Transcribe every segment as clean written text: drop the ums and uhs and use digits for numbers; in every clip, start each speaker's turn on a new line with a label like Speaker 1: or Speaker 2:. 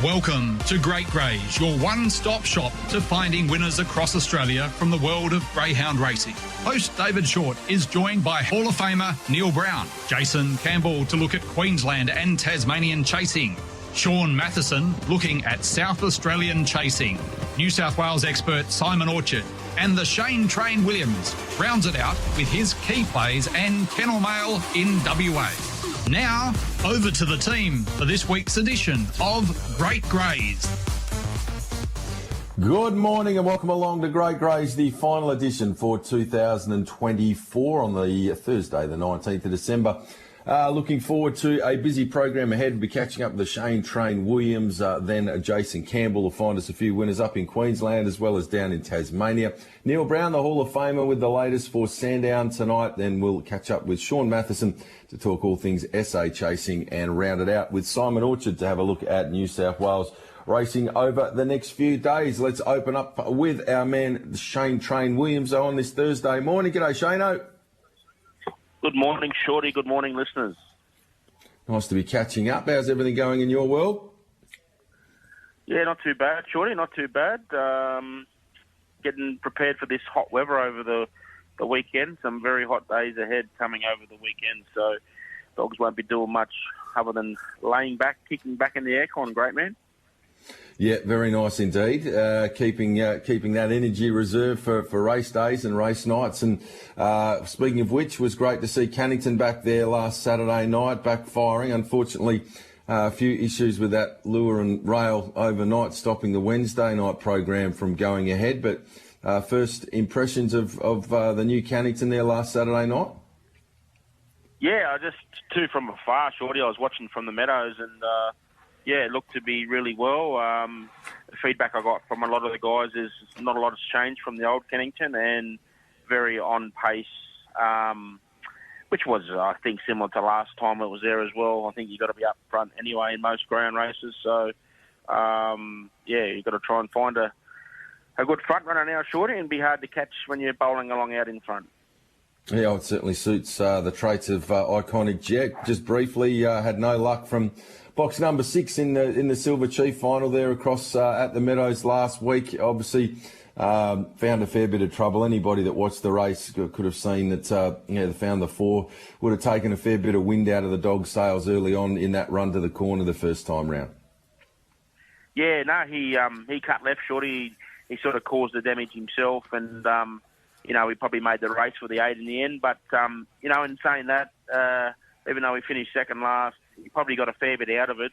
Speaker 1: Welcome to Great Greys, your one-stop shop to finding winners across Australia from the world of greyhound racing. Host David Shortte is joined by Hall of Famer Neil Brown, Jason Campbell to look at Queensland and Tasmanian chasing, Sean Matheson looking at South Australian chasing, New South Wales expert Simon Orchard, and the Shane Train Williams rounds it out with his key plays and kennel mail in WA. Now, over to the team for this week's edition of Great Greys.
Speaker 2: Good morning and welcome along to Great Greys, the final edition for 2024 on the Thursday, the 19th of December. Looking forward to a busy program ahead. We'll be catching up with the Shane Train Williams, then Jason Campbell will find us a few winners up in Queensland as well as down in Tasmania. Neil Brown, the Hall of Famer, with the latest for Sandown tonight. Then we'll catch up with Sean Matheson to talk all things SA chasing and round it out with Simon Orchard to have a look at New South Wales racing over the next few days. Let's open up with our man Shane Train Williams on this Thursday morning. G'day, Shane-o.
Speaker 3: Good morning, Shorty. Good morning, listeners.
Speaker 2: Nice to be catching up. How's everything going in your world?
Speaker 3: Yeah, not too bad, Shorty. Not too bad. Getting prepared for this hot weather over the weekend. Some very hot days ahead coming over the weekend. So dogs won't be doing much other than laying back, kicking back in the aircon. Great, man.
Speaker 2: Yeah, very nice indeed. Keeping that energy reserved for race days and race nights. And speaking of which, was great to see Cannington back there last Saturday night, back firing. Unfortunately, a few issues with that lure and rail overnight, stopping the Wednesday night program from going ahead. But first impressions of the new Cannington there last Saturday night?
Speaker 3: Yeah, I just too from afar, Shorty. I was watching from the meadows and. Yeah, it looked to be really well. The feedback I got from a lot of the guys is not a lot has changed from the old Kennington and very on pace, which was, I think, similar to last time it was there as well. I think you've got to be up front anyway in most ground races. So, yeah, you've got to try and find a good front runner now, Shorty, and be hard to catch when you're bowling along out in front.
Speaker 2: Yeah, it certainly suits the traits of Iconic Jet. Just briefly, had no luck from box number 6 in the Silver Chief final there across at the Meadows last week. Obviously, found a fair bit of trouble. Anybody that watched the race could have seen that, they found the 4 would have taken a fair bit of wind out of the dog's sails early on in that run to the corner the first time round.
Speaker 3: Yeah, no, he cut left, Shorty. He sort of caused the damage himself and, he probably made the race for the 8 in the end. But, in saying that, even though he finished second last, he probably got a fair bit out of it,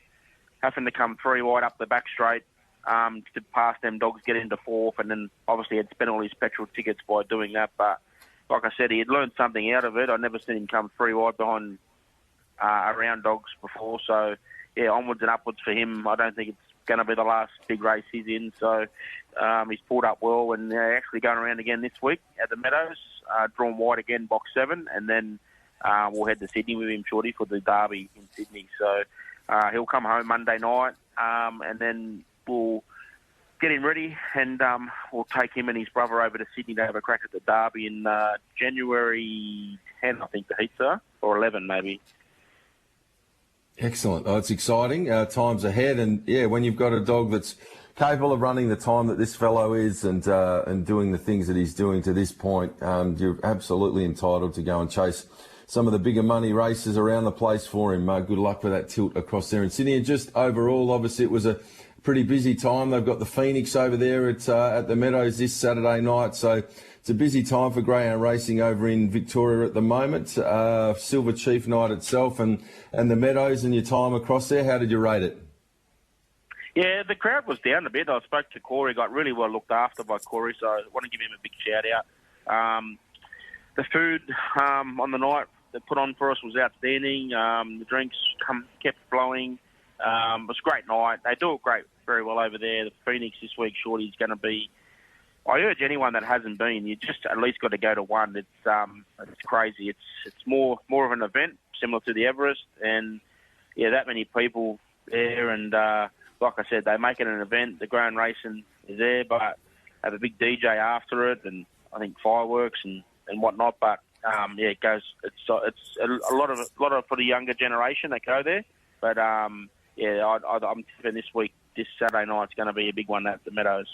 Speaker 3: having to come 3 wide up the back straight to pass them dogs, get into 4th, and then obviously had spent all his petrol tickets by doing that. But like I said, he had learned something out of it. I'd never seen him come 3 wide behind around dogs before. So, yeah, onwards and upwards for him. I don't think it's going to be the last big race he's in. So he's pulled up well and actually going around again this week at the Meadows, drawn wide again, box 7, and then we'll head to Sydney with him, Shorty, for the Derby in Sydney. So he'll come home Monday night, and then we'll get him ready, and we'll take him and his brother over to Sydney to have a crack at the Derby in January 10, I think the heats are, or 11 maybe.
Speaker 2: Excellent. Oh, it's exciting. Times ahead, and yeah, when you've got a dog that's capable of running the time that this fellow is and doing the things that he's doing to this point, you're absolutely entitled to go and chase some of the bigger money races around the place for him. Good luck with that tilt across there in Sydney. And just overall, obviously, it was a pretty busy time. They've got the Phoenix over there at the Meadows this Saturday night. So it's a busy time for greyhound racing over in Victoria at the moment. Silver Chief night itself and the Meadows and your time across there. How did you rate it?
Speaker 3: Yeah, the crowd was down a bit. I spoke to Corey, got really well looked after by Corey, so I want to give him a big shout out. The food on the night they put on for us was outstanding. The drinks kept flowing. It was a great night. They do it very well over there. The Phoenix this week, Shorty, is going to be... I urge anyone that hasn't been, you just at least got to go to one. It's crazy. It's more of an event, similar to the Everest, and yeah, that many people there. And like I said, they make it an event. The grand racing is there, but have a big DJ after it, and I think fireworks and whatnot. But yeah, it goes. It's a lot of for the younger generation that go there. But yeah, I'm tipping this week this Saturday night's going to be a big one at the Meadows.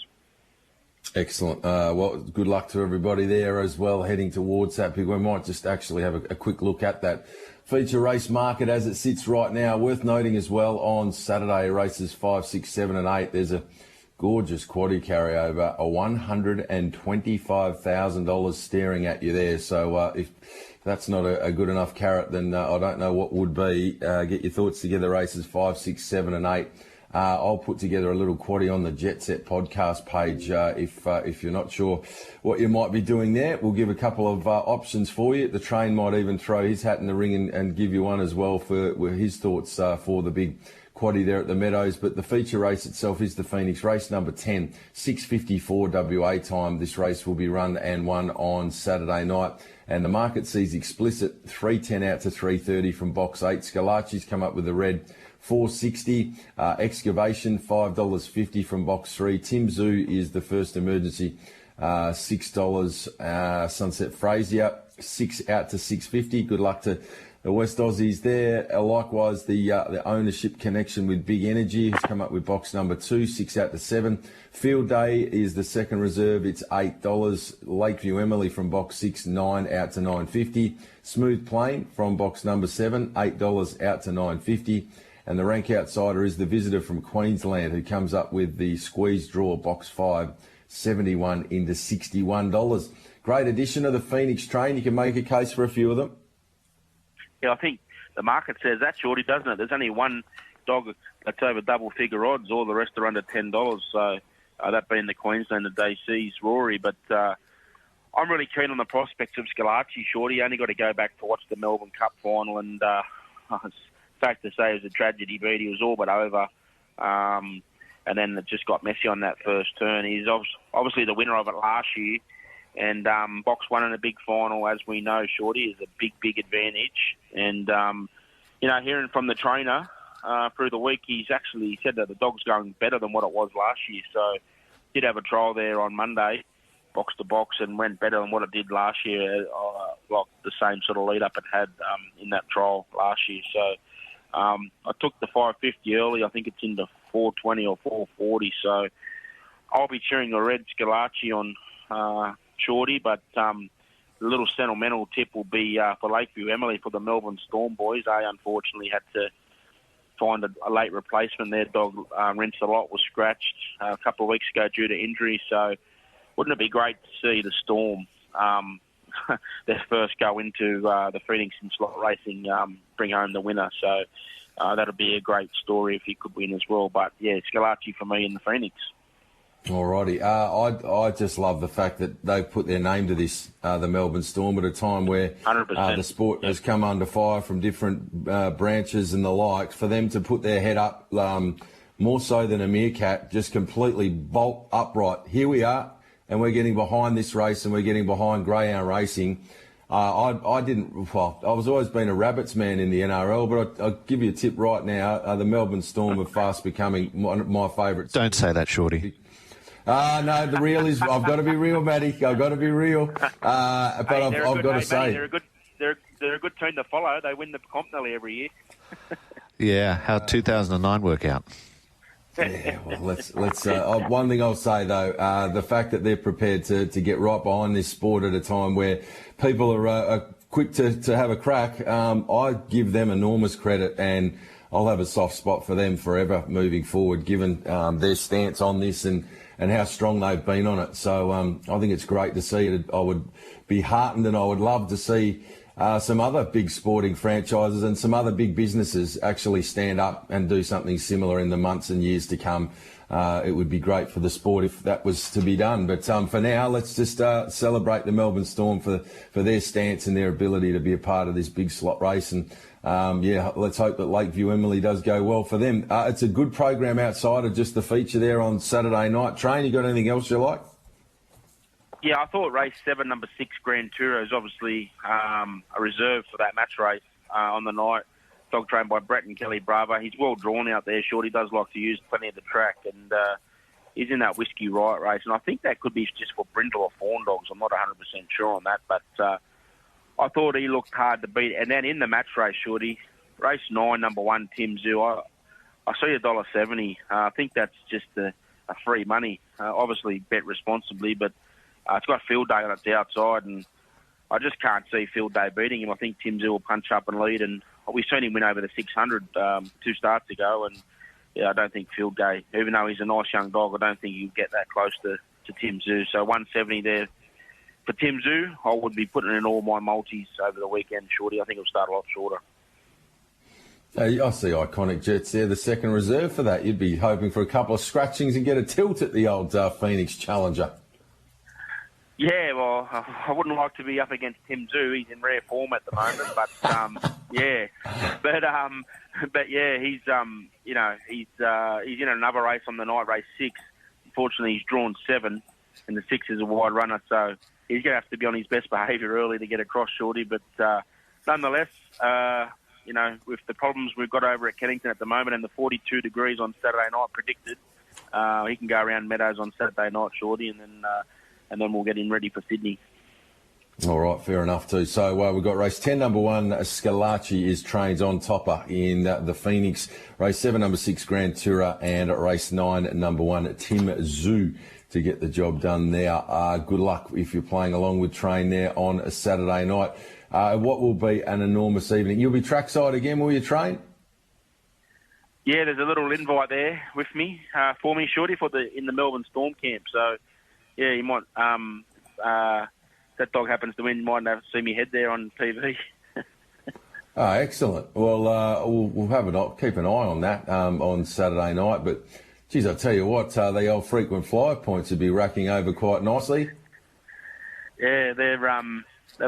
Speaker 2: Excellent. Well, good luck to everybody there as well, heading towards that big one. We might just actually have a quick look at that feature race market as it sits right now. Worth noting as well, on Saturday, races 5, 6, 7 and 8, there's a gorgeous quaddie carryover, a $125,000 staring at you there. So if that's not a good enough carrot, then I don't know what would be. Get your thoughts together, races 5, 6, 7 and 8. I'll put together a little quaddie on the Jet Set podcast page if you're not sure what you might be doing there. We'll give a couple of options for you. The train might even throw his hat in the ring and give you one as well for his thoughts for the big quaddie there at the Meadows. But the feature race itself is the Phoenix, race number 10, 6:54 WA time. This race will be run and won on Saturday night. And the market sees explicit 310 out to 330 from box 8. Scalacci's come up with the red, $4.60. Excavation, $5.50 from box 3. Tim Zoo is the first emergency, $6. Sunset Frazier, 6 out to 650. Good luck to the West Aussies there. Likewise, the ownership connection with Big Energy has come up with box number 2, 6 out to 7. Field Day is the second reserve. It's $8. Lakeview Emily from box 6, 9 out to 950. Smooth Plain from box number 7, $8 out to 950. And the rank outsider is the Visitor from Queensland, who comes up with the squeeze draw box 5, 71 into $61. Great addition of the Phoenix train. You can make a case for a few of them.
Speaker 3: Yeah, I think the market says that, Shorty, doesn't it? There's only one dog that's over double-figure odds. All the rest are under $10. So that being the Queensland, the DC's Rory. But I'm really keen on the prospects of Scalacci, Shorty. Only got to go back to watch the Melbourne Cup final, and it's fact to say it was a tragedy beat. He was all but over. And then it just got messy on that first turn. He's obviously the winner of it last year. And box 1 in a big final, as we know, Shorty, is a big, big advantage. And, hearing from the trainer through the week, he said that the dog's going better than what it was last year. So did have a trial there on Monday, box to box, and went better than what it did last year, like the same sort of lead-up it had in that trial last year. So I took the 550 early. I think it's into 420 or 440. So I'll be cheering the red Scalacci on Shorty, but the little sentimental tip will be for Lakeview Emily for the Melbourne Storm boys. They unfortunately had to find a late replacement. Their dog, Rinse a Lot, was scratched a couple of weeks ago due to injury. So wouldn't it be great to see the Storm, their first go into the Phoenix in slot racing, bring home the winner? So that'll be a great story if he could win as well. But, yeah, Scalacci for me in the Phoenix.
Speaker 2: Alrighty. I just love the fact that they've put their name to this, the Melbourne Storm, at a time where the sport has come under fire from different branches and the like. For them to put their head up, more so than a meerkat, just completely bolt upright. Here we are, and we're getting behind this race, and we're getting behind greyhound racing. I was always been a rabbits man in the NRL, but I'll give you a tip right now. The Melbourne Storm are fast becoming my favourites.
Speaker 4: Don't say that, Shorty.
Speaker 2: No, the real is, I've got to be real, Matty. I've got to be real. But I've got to say.
Speaker 3: They're a good team to follow. They win the comp nearly every year.
Speaker 4: Yeah, how'd 2009 work out?
Speaker 2: Yeah, well, let's. One thing I'll say though, the fact that they're prepared to get right behind this sport at a time where people are quick to have a crack, I give them enormous credit, and I'll have a soft spot for them forever moving forward, given their stance on this and how strong they've been on it. So I think it's great to see it. I would be heartened, and I would love to see some other big sporting franchises and some other big businesses actually stand up and do something similar in the months and years to come. It would be great for the sport if that was to be done. But for now, let's just celebrate the Melbourne Storm for their stance and their ability to be a part of this big slot race. And let's hope that Lakeview Emily does go well for them. It's a good program outside of just the feature there on Saturday night. Train, you got anything else you like?
Speaker 3: Yeah, I thought race 7, number 6, Grand Tour is obviously a reserve for that match race on the night. Dog trained by Brett and Kelly Bravo. He's well drawn out there, Short. He does like to use plenty of the track, and he's in that Whiskey Riot race. And I think that could be just for Brindle or Fawn dogs. I'm not 100% sure on that, but I thought he looked hard to beat. And then in the match race, Shorty, race 9, number 1, Tim Zoo. I I see $1.70. I think that's just a free money. Obviously, bet responsibly, but it's got field day on its outside, and I just can't see field day beating him. I think Tim Zoo will punch up and lead, and we've seen him win over the 600 two starts ago, and I don't think field day, even though he's a nice young dog, I don't think he'll get that close to Tim Zoo. So 170 there for Tim Zoo. I would be putting in all my multis over the weekend, Shorty. I think it'll start a lot shorter.
Speaker 2: I see Iconic Jets there, the second reserve for that. You'd be hoping for a couple of scratchings and get a tilt at the old Phoenix Challenger.
Speaker 3: Yeah, well, I wouldn't like to be up against Tim Zoo. He's in rare form at the moment, but but yeah, he's in another race on the night, race 6. Unfortunately, he's drawn 7, and the 6 is a wide runner, so he's going to have to be on his best behaviour early to get across, Shorty. But nonetheless, with the problems we've got over at Kennington at the moment and the 42 degrees on Saturday night predicted, he can go around Meadows on Saturday night, Shorty, and then we'll get him ready for Sydney.
Speaker 2: All right, fair enough too. So we've got race 10, number 1, Scalacci is trained on topper in the Phoenix. Race 7, number 6, Grand Toura, and race 9, number 1, Tim Zoo to get the job done there. Good luck if you're playing along with train there on a Saturday night. What will be an enormous evening. You'll be trackside again, will you, Train?
Speaker 3: Yeah, there's a little invite there with me, for me, Shorty, in the Melbourne Storm camp. So, yeah, you might, that dog happens to win, you might have to see me head there on TV.
Speaker 2: Excellent. Well, we'll keep an eye on that on Saturday night. But, geez, I'll tell you what, the old frequent flyer points would be racking over quite nicely.
Speaker 3: Yeah, they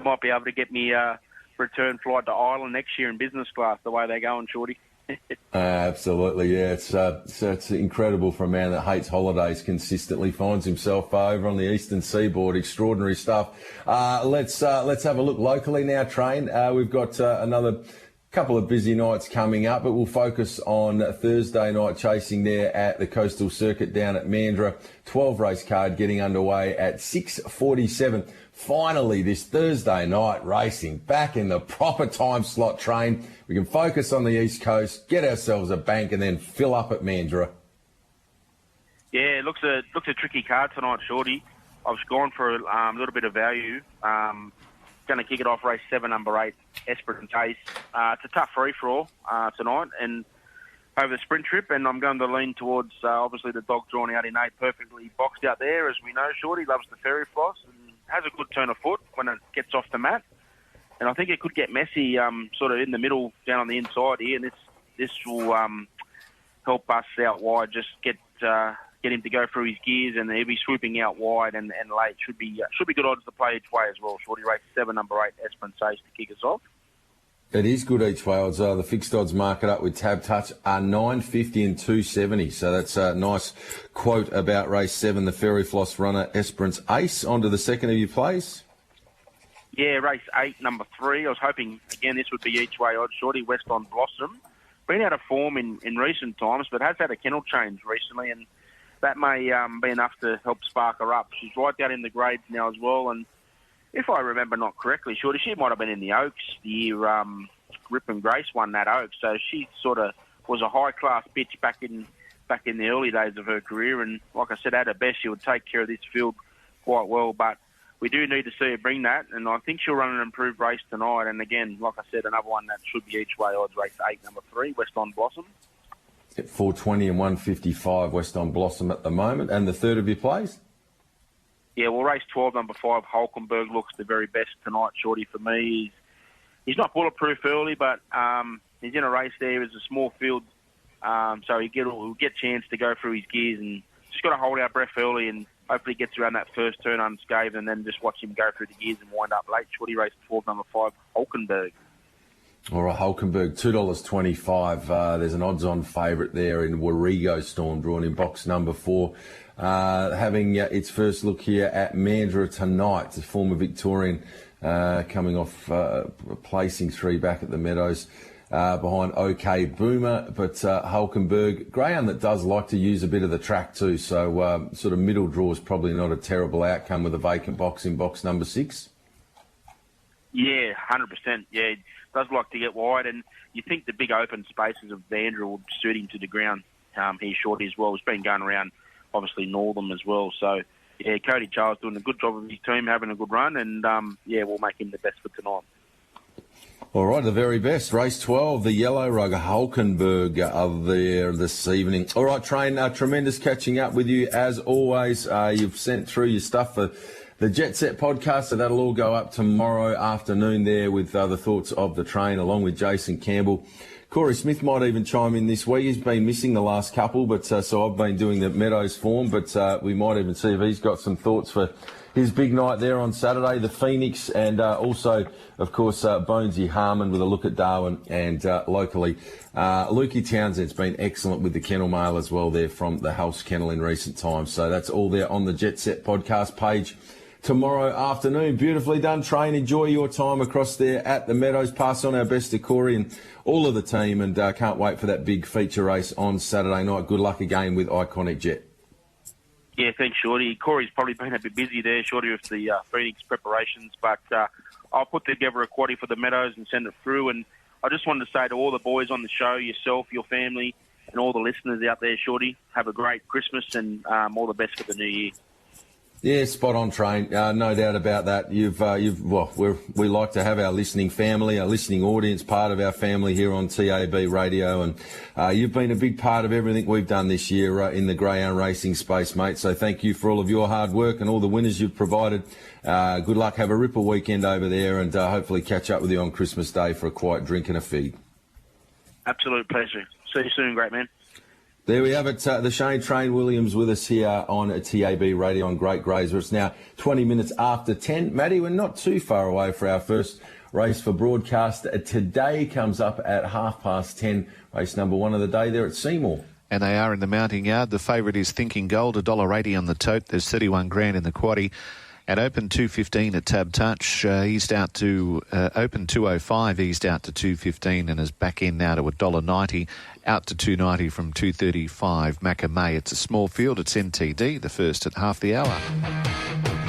Speaker 3: might be able to get me a return flight to Ireland next year in business class, the way they're going, Shorty.
Speaker 2: Absolutely, yeah. It's incredible for a man that hates holidays consistently, finds himself over on the eastern seaboard. Extraordinary stuff. Let's have a look locally now, Train. We've got another couple of busy nights coming up, but we'll focus on Thursday night chasing there at the Coastal Circuit down at Mandurah. 12 race card getting underway at 6:47. Finally, this Thursday night racing back in the proper time slot, Train. We can focus on the East Coast, get ourselves a bank, and then fill up at Mandurah.
Speaker 3: Yeah, it looks a tricky card tonight, Shorty. I've gone for a little bit of value. Going to kick it off race 7, number 8, Esperance Ace. It's a tough free-for-all tonight and over the sprint trip, and I'm going to lean towards, obviously, the dog drawn out in 8, perfectly boxed out there. As we know, Shorty loves the fairy floss and has a good turn of foot when it gets off the mat. And I think it could get messy sort of in the middle, down on the inside here, and this will help us out wide, just get him to go through his gears, and he'll be swooping out wide and late. Should be good odds to play each way as well, Shorty. Race 7, number 8, Esperance Ace to kick us off.
Speaker 2: It is good each way odds. The fixed odds mark it up with Tab Touch are 9.50 and 2.70. So that's a nice quote about race 7, the Fairy Floss runner Esperance Ace. On to the second of your plays.
Speaker 3: Yeah, race 8, number 3. I was hoping, again, this would be each way odds. Shorty, West on Blossom. Been out of form in recent times, but has had a kennel change recently, and that may be enough to help spark her up. She's right down in the grades now as well, and if I remember not correctly, Shorty, she might have been in the Oaks the year Rip and Grace won that Oaks, so she sort of was a high-class bitch back in the early days of her career, and like I said, at her best, she would take care of this field quite well, but we do need to see her bring that, and I think she'll run an improved race tonight, and again, like I said, another one that should be each way odds, race 8, number 3, West on Blossom.
Speaker 2: At 420 and 155 West on Blossom at the moment, and the third of your plays?
Speaker 3: Yeah, well, race 12, number 5, Hulkenberg looks the very best tonight, Shorty, for me. He's not bulletproof early, but he's in a race there. It's a small field, so he'll get a chance to go through his gears, and just got to hold our breath early and hopefully gets around that first turn unscathed, and then just watch him go through the gears and wind up late. Shorty, race 12, number 5, Hulkenberg.
Speaker 2: All right, Hulkenberg, $2.25. There's an odds-on favourite there in Warrego Storm, drawn in box number 4. Having its first look here at Mandurah tonight. The former Victorian coming off placing 3 back at the Meadows behind OK Boomer. But Hulkenberg, greyhound that does like to use a bit of the track too. So sort of middle draw is probably not a terrible outcome with a vacant box in box number 6.
Speaker 3: Yeah, 100%. Yeah, he does like to get wide, and you think the big open spaces of Vandra would suit him to the ground. He's Shorty as well. He's been going around, obviously, Northern as well. So, yeah, Cody Charles doing a good job of his team, having a good run, and, we'll make him the best for tonight.
Speaker 2: All right, the very best. Race 12, the Yellow Rug, Hulkenberg there this evening. All right, Train, tremendous catching up with you as always. You've sent through your stuff for the Jet Set podcast, so that'll all go up tomorrow afternoon there with the thoughts of the Train along with Jason Campbell. Corey Smith might even chime in this week. He's been missing the last couple, but so I've been doing the Meadows form, but we might even see if he's got some thoughts for his big night there on Saturday, the Phoenix, and also, of course, Bonesy Harmon with a look at Darwin, and locally, Lukey Townsend's been excellent with the Kennel Mail as well there from the House Kennel in recent times. So that's all there on the Jet Set podcast page tomorrow afternoon. Beautifully done, Train. Enjoy your time across there at the Meadows. Pass on our best to Corey and all of the team, and can't wait for that big feature race on Saturday night. Good luck again with Iconic Jet.
Speaker 3: Yeah, thanks, Shorty. Corey's probably been a bit busy there, Shorty, with the Phoenix preparations, but I'll put together a quaddie for the Meadows and send it through. And I just wanted to say to all the boys on the show, yourself, your family, and all the listeners out there, Shorty, have a great Christmas and all the best for the new year.
Speaker 2: Yeah, spot on, Train. No doubt about that. We like to have our listening family, our listening audience, part of our family here on TAB Radio, and you've been a big part of everything we've done this year in the greyhound racing space, mate. So thank you for all of your hard work and all the winners you've provided. Good luck. Have a ripper weekend over there, and hopefully catch up with you on Christmas Day for a quiet drink and a feed.
Speaker 3: Absolute pleasure. See you soon, great man.
Speaker 2: There we have it, the Shane Train Williams with us here on TAB Radio on Great Greys, where it's now 20 minutes after 10. Matty, we're not too far away for our first race for broadcast. Today comes up at 10:30, race number 1 of the day there at Seymour.
Speaker 4: And they are in the mounting yard. The favourite is Thinking Gold, $1.80 on the tote. There's 31 grand in the quaddie. At open 2.15 at Tab Touch, eased out to open 2.05, eased out to 2.15 and is back in now to $1.90, out to 2.90 from 2.35. Macamay, it's a small field, it's NTD, the first at half the hour.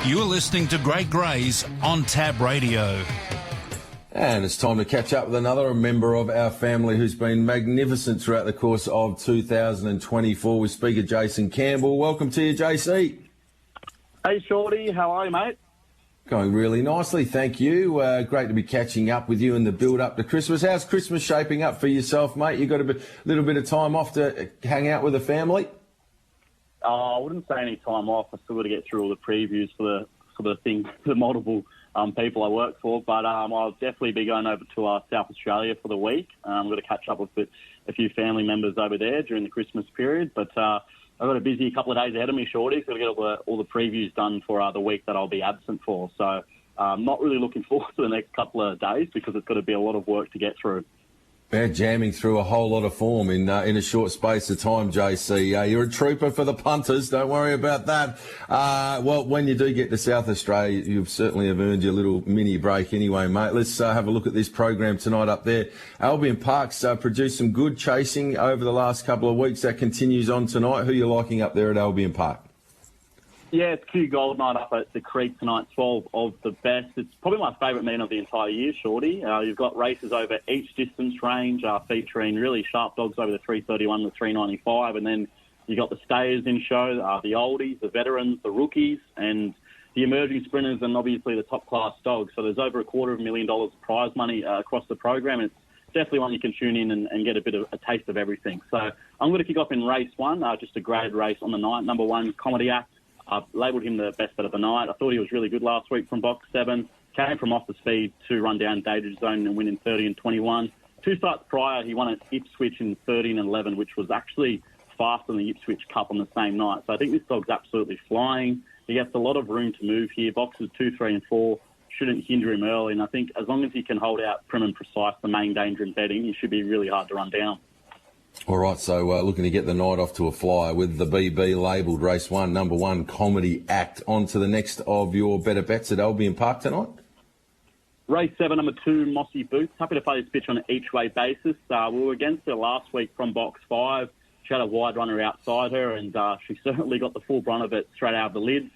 Speaker 5: You're listening to Great Greys on Tab Radio.
Speaker 2: And it's time to catch up with another member of our family who's been magnificent throughout the course of 2024. We speak of Jason Campbell. Welcome to you, JC.
Speaker 6: Hey, Shorty, how are you, mate?
Speaker 2: Going really nicely, thank you. Great to be catching up with you in the build-up to Christmas. How's Christmas shaping up for yourself, mate? You got a little bit of time off to hang out with the family?
Speaker 6: I wouldn't say any time off. I still got to get through all the previews for the multiple people I work for. But I'll definitely be going over to South Australia for the week. I'm going to catch up with a few family members over there during the Christmas period. But I've got a busy couple of days ahead of me, Shorty. So I've got to get all the previews done for the week that I'll be absent for. So I'm not really looking forward to the next couple of days because it's got to be a lot of work to get through.
Speaker 2: Yeah, jamming through a whole lot of form in a short space of time, JC. You're a trooper for the punters. Don't worry about that. Well, when you do get to South Australia, you certainly have earned your little mini break anyway, mate. Let's have a look at this program tonight up there. Albion Park's produced some good chasing over the last couple of weeks. That continues on tonight. Who are you liking up there at Albion Park?
Speaker 6: Yeah, it's Q Gold Night up at the Creek tonight, 12 of the best. It's probably my favourite meeting of the entire year, Shorty. You've got races over each distance range featuring really sharp dogs over the 331 to 395, and then you've got the stayers in show, the oldies, the veterans, the rookies, and the emerging sprinters, and obviously the top-class dogs. So there's over $250,000 prize money across the program, and it's definitely one you can tune in and get a bit of a taste of everything. So I'm going to kick off in race 1, just a graded race on the night. Number 1, Comedy Act. I've labelled him the best bet of the night. I thought he was really good last week from box 7. Came from off the speed to run down Danger Zone and win in 30 and 21. 2 starts prior, he won at Ipswich in 30 and 11, which was actually faster than the Ipswich Cup on the same night. So I think this dog's absolutely flying. He gets a lot of room to move here. Boxes 2, 3 and 4 shouldn't hinder him early. And I think as long as he can hold out prim and precise, the main danger in betting, he should be really hard to run down.
Speaker 2: All right, so looking to get the night off to a flyer with the BB labelled race 1, number 1, Comedy Act. On to the next of your better bets at Albion Park tonight.
Speaker 6: Race 7, number 2, Mossy Boots. Happy to play this bitch on an each-way basis. We were against her last week from box 5. She had a wide runner outside her, and she certainly got the full brunt of it straight out of the lids.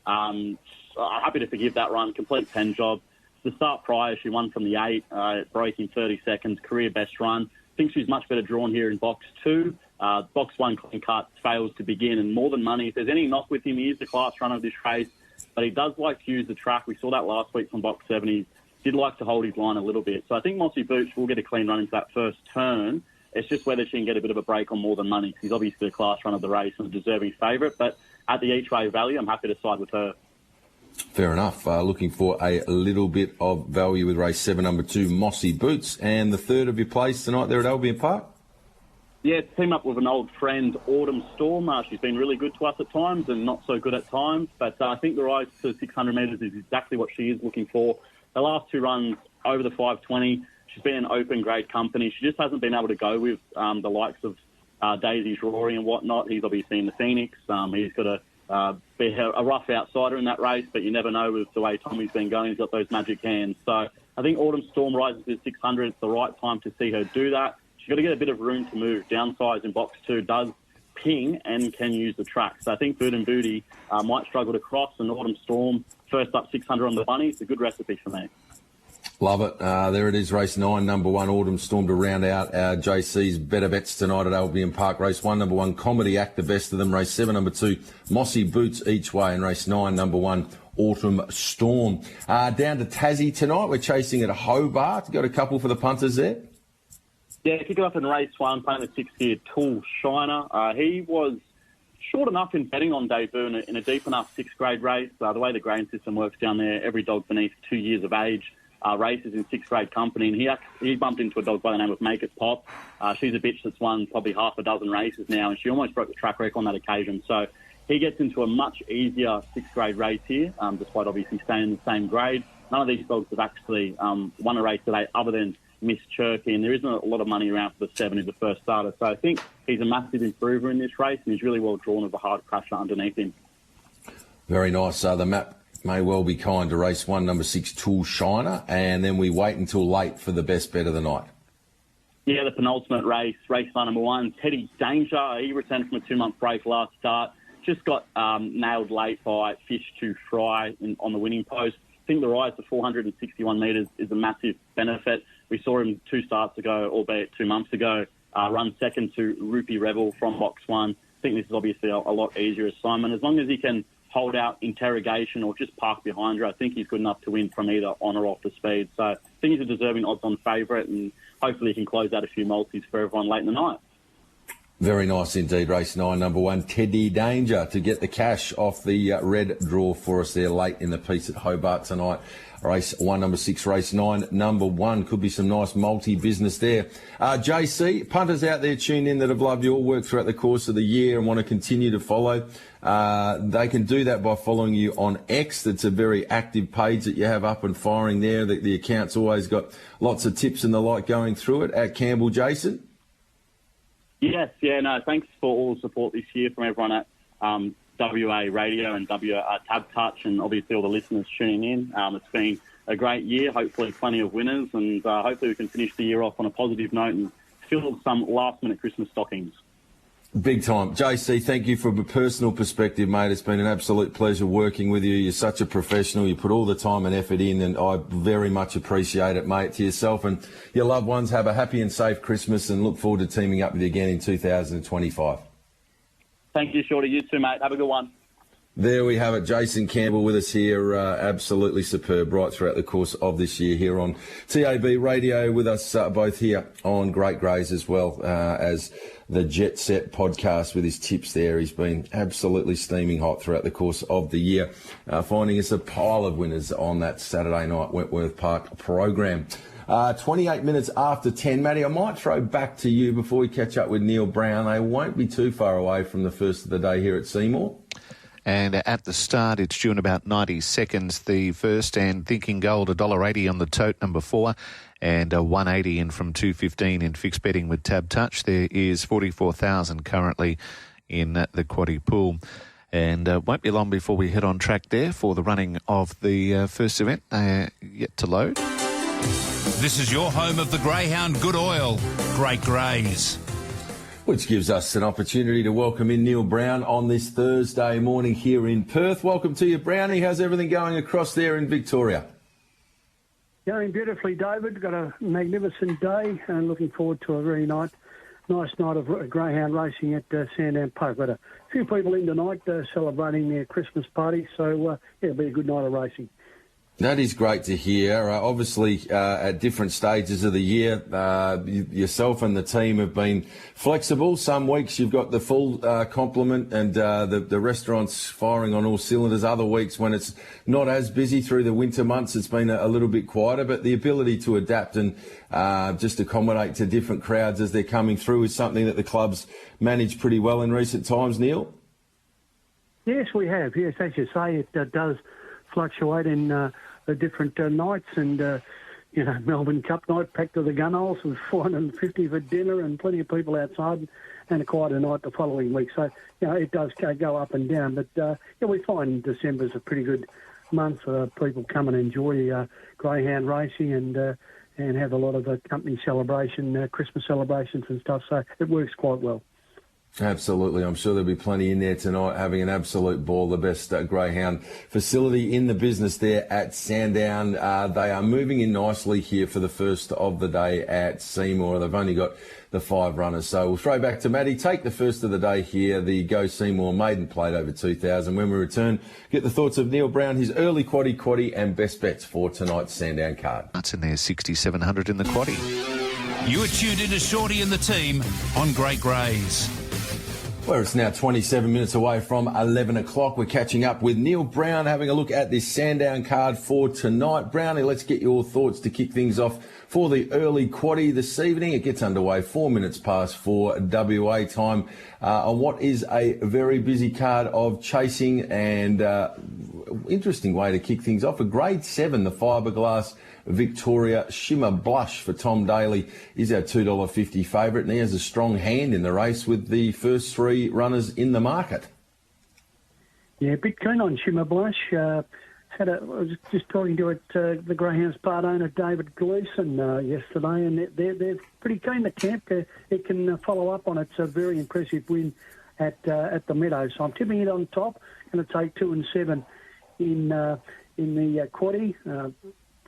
Speaker 6: Happy to forgive that run. Complete 10 job. the start prior, she won from the 8, broke in 30 seconds, career best run. I think she's much better drawn here in box 2. Box 1 clean cut fails to begin, and more than money. If there's any knock with him, he is the class runner of this race, but he does like to use the track. We saw that last week from box 7. He did like to hold his line a little bit. So I think Mossy Boots will get a clean run into that first turn. It's just whether she can get a bit of a break on more than money. He's obviously the class runner of the race and a deserving favourite, but at the each-way value, I'm happy to side with her.
Speaker 2: Fair enough. Looking for a little bit of value with race 7, number 2, Mossy Boots. And the third of your plays tonight there at Albion Park?
Speaker 6: Yeah, team up with an old friend, Autumn Storm. She's been really good to us at times and not so good at times, but I think the rise to 600 metres is exactly what she is looking for. The last 2 runs over the 520, she's been in open grade company. She just hasn't been able to go with the likes of Daisy's Rory and whatnot. He's obviously in the Phoenix. He's got to be a rough outsider in that race, but you never know with the way Tommy's been going. He's got those magic hands. So I think Autumn Storm rises to 600. It's the right time to see her do that. She's got to get a bit of room to move. Downsize in box 2 does ping and can use the track. So I think Boot and Booty might struggle to cross, and Autumn Storm, first up 600 on the bunny. It's a good recipe for me.
Speaker 2: Love it. There it is, race 9, number 1, Autumn Storm, to round out our JC's better bets tonight at Albion Park. Race 1, number 1, Comedy Act, the best of them. Race 7, number 2, Mossy Boots each way. And race 9, number 1, Autumn Storm. Down to Tassie tonight. We're chasing at Hobart. Got a couple for the punters there?
Speaker 6: Yeah, kicking off in race 1, playing the 6-gear Tool Shiner. He was short enough in betting on debut in a deep enough 6th grade race. The way the grading system works down there, every dog beneath 2 years of age races in 6th grade company, and he bumped into a dog by the name of Make It Pop. She's a bitch that's won probably half a dozen races now, and she almost broke the track record on that occasion. So he gets into a much easier 6th grade race here, despite obviously staying in the same grade. None of these dogs have actually won a race today other than Miss Cherky, and there isn't a lot of money around for the 7 who's the first starter. So I think he's a massive improver in this race, and he's really well drawn with a hard crusher underneath him.
Speaker 2: Very nice. The map may well be kind to race 1, number 6, Tool Shiner, and then we wait until late for the best bet of the night.
Speaker 6: Yeah, the penultimate race, race number 1, Teddy Danger. He returned from a 2-month break last start. Just got nailed late by Fish to Fry on the winning post. I think the rise to 461 metres is a massive benefit. We saw him 2 starts ago, albeit 2 months ago, run second to Rupee Rebel from box 1. I think this is obviously a lot easier assignment. As long as he can hold out interrogation or just park behind her, I think he's good enough to win from either on or off the speed. So I think he's a deserving odds-on favourite, and hopefully he can close out a few multis for everyone late in the night.
Speaker 2: Very nice indeed. Race 9, number 1, Teddy Danger, to get the cash off the red draw for us there late in the piece at Hobart tonight. Race 1, number 6, race 9, number 1. Could be some nice multi-business there. JC, punters out there tuned in that have loved your work throughout the course of the year and want to continue to follow, they can do that by following you on X. That's a very active page that you have up and firing there. The account's always got lots of tips and the like going through it. At Campbell Jason?
Speaker 6: Yes, thanks for all the support this year from everyone at WA Radio and Tab Touch, and obviously all the listeners tuning in. It's been a great year, hopefully plenty of winners, and hopefully we can finish the year off on a positive note and fill some last-minute Christmas stockings.
Speaker 2: Big time. JC, thank you from a personal perspective, mate. It's been an absolute pleasure working with you. You're such a professional. You put all the time and effort in, and I very much appreciate it, mate. To yourself and your loved ones, have a happy and safe Christmas, and look forward to teaming up with you again in 2025.
Speaker 6: Thank you, Shorty. You too, mate. Have a good one.
Speaker 2: There we have it. Jason Campbell with us here. Absolutely superb right throughout the course of this year here on TAB Radio, with us both here on Great Greys as well as the Jet Set podcast with his tips there. He's been absolutely steaming hot throughout the course of the year, finding us a pile of winners on that Saturday night Wentworth Park program. 28 minutes after 10. Matty, I might throw back to you before we catch up with Neil Brown. They won't be too far away from the first of the day here at Seymour.
Speaker 4: And at the start, it's due in about 90 seconds, the first, and Thinking Gold, $1.80 on the tote, number 4, and $1.80 in from 2.15 in fixed betting with Tab Touch. There is 44,000 currently in the quaddie pool. And won't be long before we head on track there for the running of the first event, yet to load.
Speaker 5: This is your home of the Greyhound Good Oil, Great Greys.
Speaker 2: Which gives us an opportunity to welcome in Neil Brown on this Thursday morning here in Perth. Welcome to you, Brownie. How's everything going across there in Victoria?
Speaker 7: Going beautifully, David. Got a magnificent day and looking forward to a very nice night of greyhound racing at Sandown Park. Got a few people in tonight celebrating their Christmas party, so it'll be a good night of racing.
Speaker 2: That is great to hear. Obviously, at different stages of the year, yourself and the team have been flexible. Some weeks you've got the full complement and the restaurant's firing on all cylinders. Other weeks when it's not as busy through the winter months, it's been a little bit quieter. But the ability to adapt and just accommodate to different crowds as they're coming through is something that the club's managed pretty well in recent times, Neil?
Speaker 7: Yes, we have. Yes, as you say, it does fluctuate in the different nights, and Melbourne Cup night packed to the gunholes with 450 for dinner and plenty of people outside, and a quieter night the following week. So it does go up and down, but we find December's a pretty good month for people come and enjoy greyhound racing and have a lot of company celebration, Christmas celebrations and stuff. So it works quite well.
Speaker 2: Absolutely. I'm sure there'll be plenty in there tonight having an absolute ball. The best greyhound facility in the business there at Sandown. They are moving in nicely here for the first of the day at Seymour. They've only got the 5 runners. So we'll throw back to Maddie. Take the first of the day here, the Go Seymour maiden plate over 2,000. When we return, get the thoughts of Neil Brown, his early quaddie and best bets for tonight's Sandown card.
Speaker 4: That's in there, 6,700 in the quaddie.
Speaker 5: You are tuned into Shorty and the team on GREYS.
Speaker 2: Well, it's now 27 minutes away from 11 o'clock. We're catching up with Neil Brown, having a look at this Sandown card for tonight. Brownie, let's get your thoughts to kick things off for the early quaddie this evening. It gets underway 4 minutes past 4 WA time on what is a very busy card of chasing and interesting way to kick things off. A grade 7, the fiberglass Victoria Shimmer Blush for Tom Daly is our $2.50 favourite, and he has a strong hand in the race with the first 3 runners in the market.
Speaker 7: Yeah, a bit keen on Shimmer Blush. I was just talking to the Greyhounds part owner David Gleeson yesterday, and they're pretty keen. The camp it can follow up on its very impressive win at the Meadows. So I'm tipping it on top. Going to take 2 and 7 in the quaddie.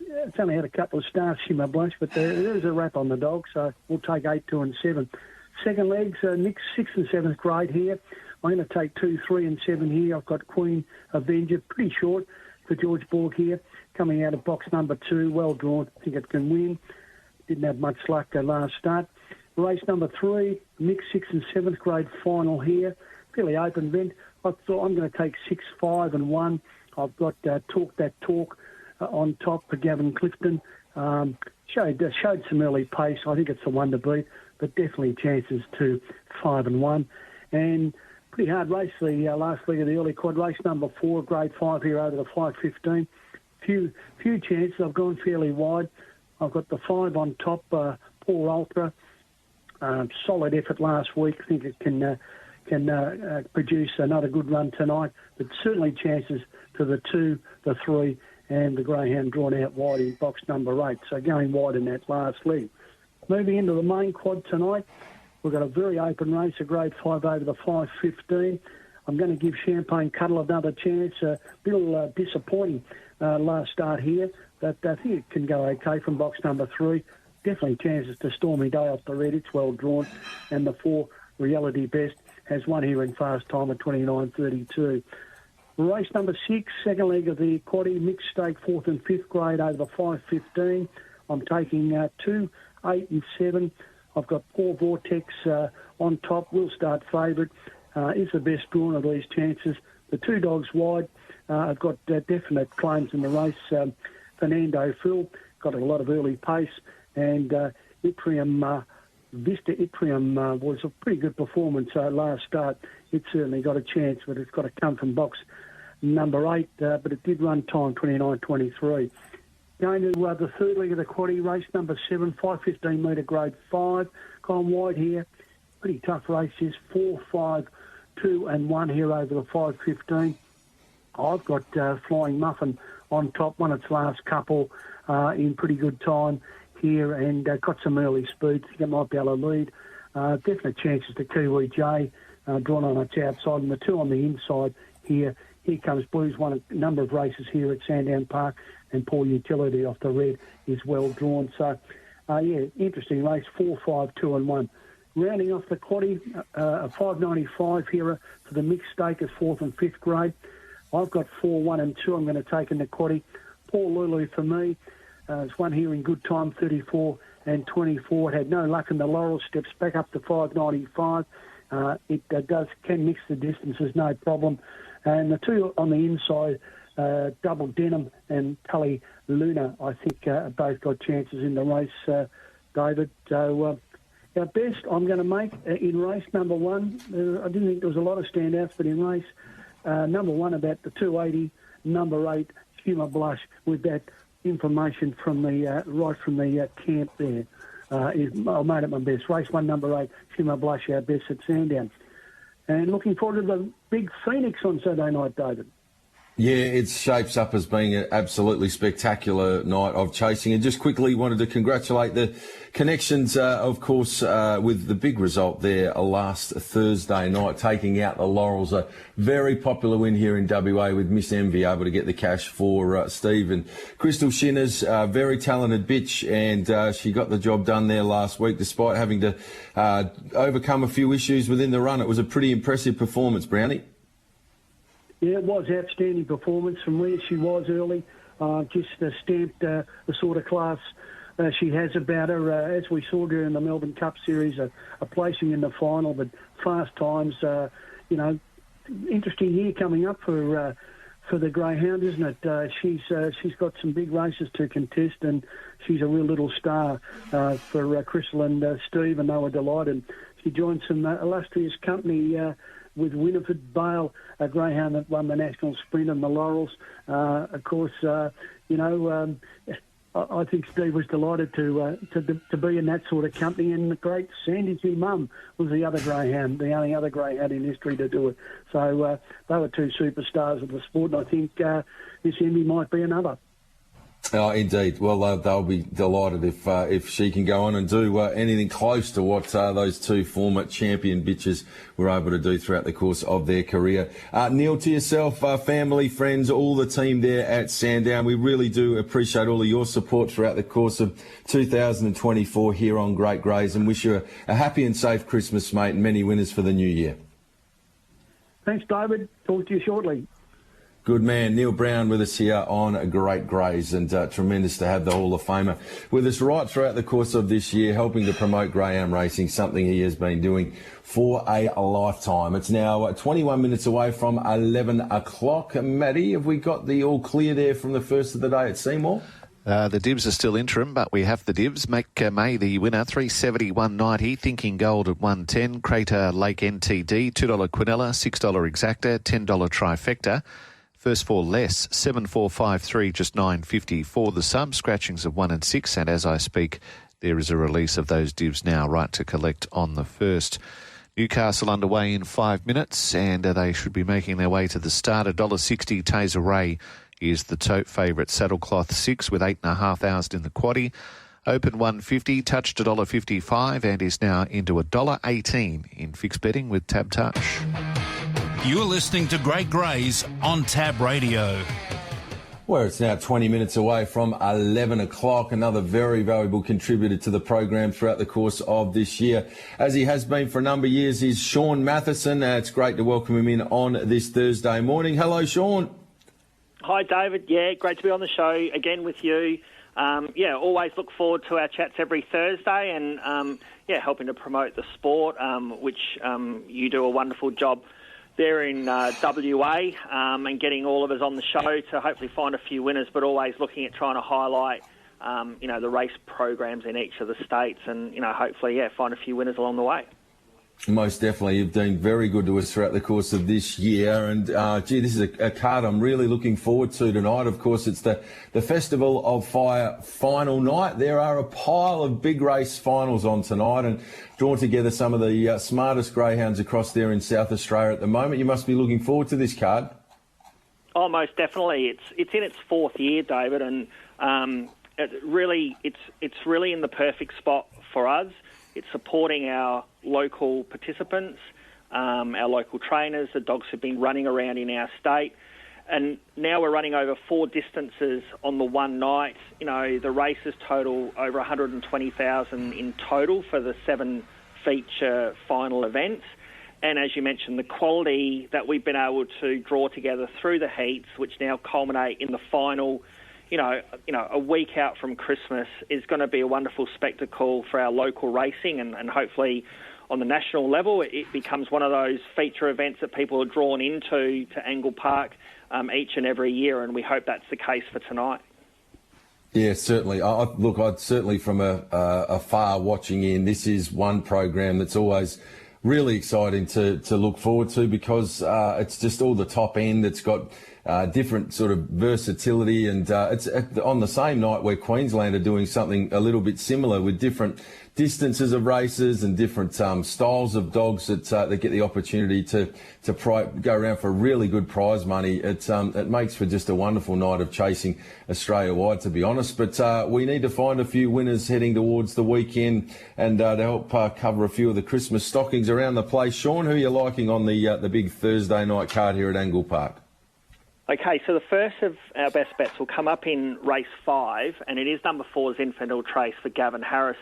Speaker 7: It's only had a couple of starts, Shimmer Blush, but there's a wrap on the dog, so we'll take 8, 2 and 7. Second legs, mixed 6th and 7th grade here. I'm going to take 2, 3 and 7 here. I've got Queen Avenger, pretty short for George Borg here, coming out of box number 2, well drawn. I think it can win. Didn't have much luck last start. Race number 3, mixed 6th and 7th grade final here. Fairly open vent. I thought I'm going to take 6, 5 and 1. I've got Talk That Talk on top for Gavin Clifton. Showed some early pace. I think it's the one to beat, but definitely chances to 5 and 1. And pretty hard race, the last leg of the early quad. Race number 4, grade 5 here over the 5.15. Few chances. I've gone fairly wide. I've got the 5 on top, Paul Ultra. Solid effort last week. I think it can produce another good run tonight, but certainly chances to the 2, the 3, and the greyhound drawn out wide in box number 8. So going wide in that last leg. Moving into the main quad tonight, we've got a very open race, a grade 5 over the 5.15. I'm going to give Champagne Cuddle another chance. A little disappointing last start here, but I think it can go okay from box number 3. Definitely chances to Stormy Day off the red. It's well drawn. And the 4, Reality Best, has won here in fast time at 29.32. Race number 6, second leg of the quaddie, mixed stake, 4th and 5th grade over the 5.15. I'm taking 2, 8 and 7. I've got Poor Vortex on top, will start favourite. Is the best drawn of these chances. The 2 dogs wide. I've got definite claims in the race. Fernando Phil got a lot of early pace, and Yttrium Vista Yttrium was a pretty good performance last start. It certainly got a chance, but it's got to come from box number 8, but it did run time 29.23. Going to the third leg of the quaddie, race number 7, 5.15 metre grade 5. Gone wide here. Pretty tough race is 4, 5, 2 and 1 here over the 5.15. I've got Flying Muffin on top, won its last couple in pretty good time here, and got some early speed. I think it might be able to lead. Definite chances to Kiwi J, drawn on its outside, and the 2 on the inside here Here Comes Blues won a number of races here at Sandown Park, and Poor Utility off the red is well drawn. So, interesting race, 4, 5, 2 and 1. Rounding off the quaddie, a 5.95 here for the mixed stake of 4th and 5th grade. I've got 4, 1 and 2 I'm going to take in the quaddie. Poor Lulu for me. It's one here in good time, 34 and 24. It had no luck in the Laurel, steps back up to 5.95. It can mix the distances, no problem. And the two on the inside, Double Denim and Tully Luna, I think both got chances in the race, David. So our best I'm going to make in race number 1. I didn't think there was a lot of standouts, but in race number 1 about the 280, number 8, Humour Blush, with that information from the right from the camp there. I made it my best. Race 1, number 8, Humour Blush, our best at Sandown. And looking forward to the big Phoenix on Saturday night, David.
Speaker 2: Yeah, it shapes up as being an absolutely spectacular night of chasing. And just quickly wanted to congratulate the connections, of course, with the big result there last Thursday night, taking out the Laurels. A very popular win here in WA with Miss Envy able to get the cash for Steve. And Crystal Shinners, very talented bitch, and she got the job done there last week despite having to overcome a few issues within the run. It was a pretty impressive performance, Brownie.
Speaker 7: Yeah, it was outstanding performance from where she was early. Just stamped the sort of class she has about her. As we saw during the Melbourne Cup Series, a placing in the final, but fast times. Interesting year coming up for the Greyhound, isn't it? She's got some big races to contest, and she's a real little star for Crystal and Steve, and they were delighted. She joined some illustrious company with Winifred Bale, a greyhound that won the National Sprint and the Laurels. Of course, I think Steve was delighted to be in that sort of company. And the great Sandy's mum was the other greyhound, the only other greyhound in history to do it. So they were two superstars of the sport, and I think Miss Envy might be another.
Speaker 2: Oh, indeed. Well, they'll be delighted if she can go on and do anything close to what those two former champion bitches were able to do throughout the course of their career. Neil, to yourself, family, friends, all the team there at Sandown, we really do appreciate all of your support throughout the course of 2024 here on Great Greys, and wish you a happy and safe Christmas, mate, and many winners for the new year.
Speaker 7: Thanks, David. Talk to you shortly.
Speaker 2: Good man, Neil Brown with us here on Great Greys, and tremendous to have the Hall of Famer with us right throughout the course of this year, helping to promote greyhound racing, something he has been doing for a lifetime. It's now 21 minutes away from 11 o'clock. Matty, have we got the all clear there from the first of the day at Seymour?
Speaker 4: The dibs are still interim, but we have the dibs. Make May the winner, 370, 190. Thinking Gold at 110. Crater Lake NTD, $2 Quinella, $6 Exacta, $10 Trifecta. First four less, 7453, just 950 for the sub. Scratchings of 1 and 6, and as I speak, there is a release of those divs now, right to collect on the first. Newcastle underway in 5 minutes, and they should be making their way to the start. $1.60 Taser Ray is the tote favourite. Saddlecloth 6 with 8,500 in the quaddie. Open 150, touched $1.55, and is now into $1.18 in fixed betting with Tab Touch.
Speaker 5: You're listening to Great Greys on Tab Radio.
Speaker 2: Well, it's now 20 minutes away from 11 o'clock. Another very valuable contributor to the program throughout the course of this year, as he has been for a number of years, is Sean Matheson. It's great to welcome him in on this Thursday morning. Hello, Sean.
Speaker 8: Hi, David. Yeah, great to be on the show again with you. Always look forward to our chats every Thursday, and helping to promote the sport, which you do a wonderful job there in WA, and getting all of us on the show to hopefully find a few winners, but always looking at trying to highlight, the race programs in each of the states, and, hopefully, find a few winners along the way.
Speaker 2: Most definitely. You've been very good to us throughout the course of this year. And, this is a card I'm really looking forward to tonight. Of course, it's the Festival of Fire final night. There are a pile of big race finals on tonight, and drawn together some of the smartest greyhounds across there in South Australia at the moment. You must be looking forward to this card.
Speaker 8: Oh, most definitely. It's in its fourth year, David, and it's really in the perfect spot for us. It's supporting our local participants, our local trainers, the dogs have been running around in our state. And now we're running over 4 distances on the one night. You know, the races total over 120,000 in total for the 7 feature final events. And as you mentioned, the quality that we've been able to draw together through the heats, which now culminate in the final, you know, a week out from Christmas, is going to be a wonderful spectacle for our local racing, and hopefully on the national level it becomes one of those feature events that people are drawn into to Angle Park each and every year, and we hope that's the case for tonight.
Speaker 2: Yeah, certainly. I'd certainly from afar watching in, this is one program that's always really exciting to look forward to, because it's just all the top end. It's got different sort of versatility, and it's on the same night where Queensland are doing something a little bit similar with different distances of races and different styles of dogs that get the opportunity to go around for really good prize money. It makes for just a wonderful night of chasing Australia-wide, to be honest. But we need to find a few winners heading towards the weekend, and to help cover a few of the Christmas stockings around the place. Sean, who are you liking on the big Thursday night card here at Angle Park?
Speaker 8: Okay, so the first of our best bets will come up in race 5, and it is number 4, Zinfandel Trace for Gavin Harris.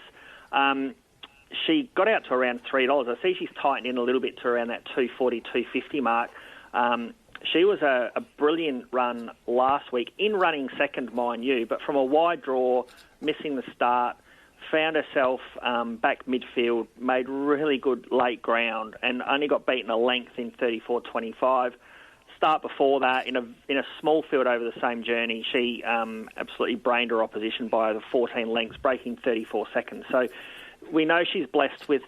Speaker 8: She got out to around $3. I see she's tightened in a little bit to around that $2.40, $2.50 mark. She was a brilliant run last week, in running second, mind you, but from a wide draw, missing the start, found herself back midfield, made really good late ground, and only got beaten a length in 34.25. Start before that, in a small field over the same journey, she absolutely brained her opposition by over 14 lengths, breaking 34 seconds. So we know she's blessed with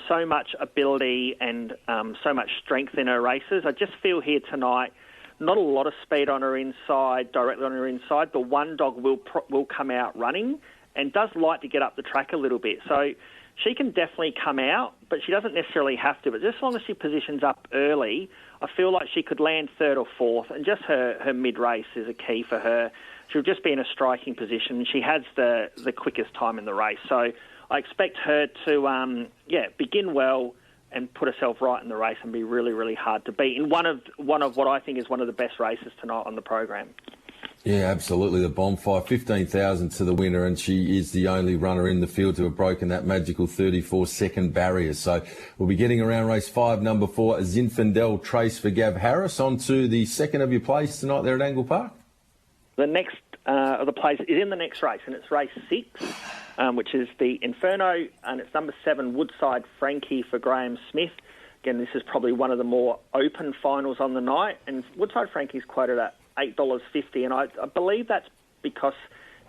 Speaker 8: so much ability and so much strength in her races. I just feel here tonight, not a lot of speed on her inside, directly on her inside. The one dog will come out running and does like to get up the track a little bit. So she can definitely come out, but she doesn't necessarily have to. But just as long as she positions up early, I feel like she could land 3rd or 4th, and just her mid-race is a key for her. She'll just be in a striking position. She has the quickest time in the race. So I expect her to begin well and put herself right in the race and be really, really hard to beat in one of what I think is one of the best races tonight on the program.
Speaker 2: Yeah, absolutely. The bonfire, 15,000 to the winner, and she is the only runner in the field to have broken that magical 34-second barrier. So we'll be getting around race 5, number 4, Zinfandel Trace for Gav Harris. On to the second of your plays tonight there at Angle Park.
Speaker 8: The next of the plays is in the next race, and it's race 6, which is the Inferno, and it's number 7, Woodside Frankie for Graham Smith. Again, this is probably one of the more open finals on the night, and Woodside Frankie's quoted at $8.50, and I believe that's because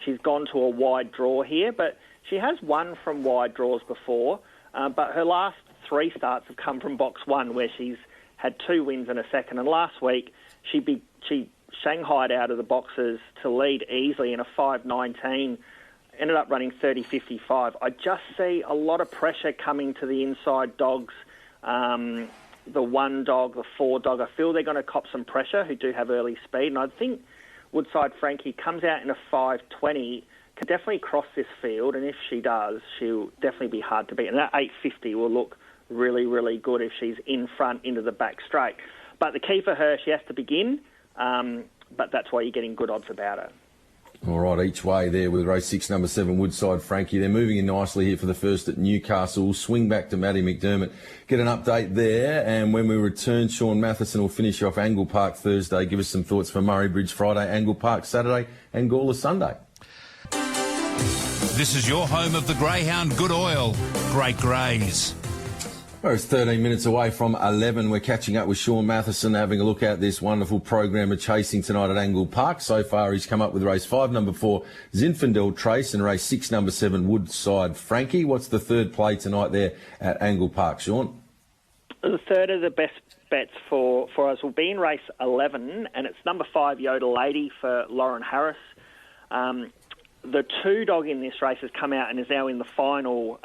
Speaker 8: she's gone to a wide draw here, but she has won from wide draws before, but her last 3 starts have come from box 1, where she's had 2 wins and a second, and last week she shanghaied out of the boxes to lead easily in a 5.19, ended up running 30.55. I just see a lot of pressure coming to the inside dogs, the 1 dog, the 4 dog. I feel they're going to cop some pressure, who do have early speed. And I think Woodside Frankie comes out in a 5.20, can definitely cross this field. And if she does, she'll definitely be hard to beat. And that 8.50 will look really, really good if she's in front into the back straight. But the key for her, she has to begin. But that's why you're getting good odds about her.
Speaker 2: All right, each way there with race 6, number 7, Woodside Frankie. They're moving in nicely here for the first at Newcastle. We'll swing back to Maddie McDermott, get an update there, and when we return, Sean Matheson will finish off Angle Park Thursday, give us some thoughts for Murray Bridge Friday, Angle Park Saturday, and Gawler Sunday.
Speaker 5: This is your home of the Greyhound Good Oil, Great GREYS.
Speaker 2: Well, it's 13 minutes away from 11. We're catching up with Sean Matheson, having a look at this wonderful program of chasing tonight at Angle Park. So far, he's come up with race 5, number 4, Zinfandel Trace, and race 6, number 7, Woodside Frankie. What's the third play tonight there at Angle Park, Sean?
Speaker 8: The third of the best bets for us will be in race 11, and it's number 5, Yoda Lady for Lauren Harris. The 2 dog in this race has come out and is now in the final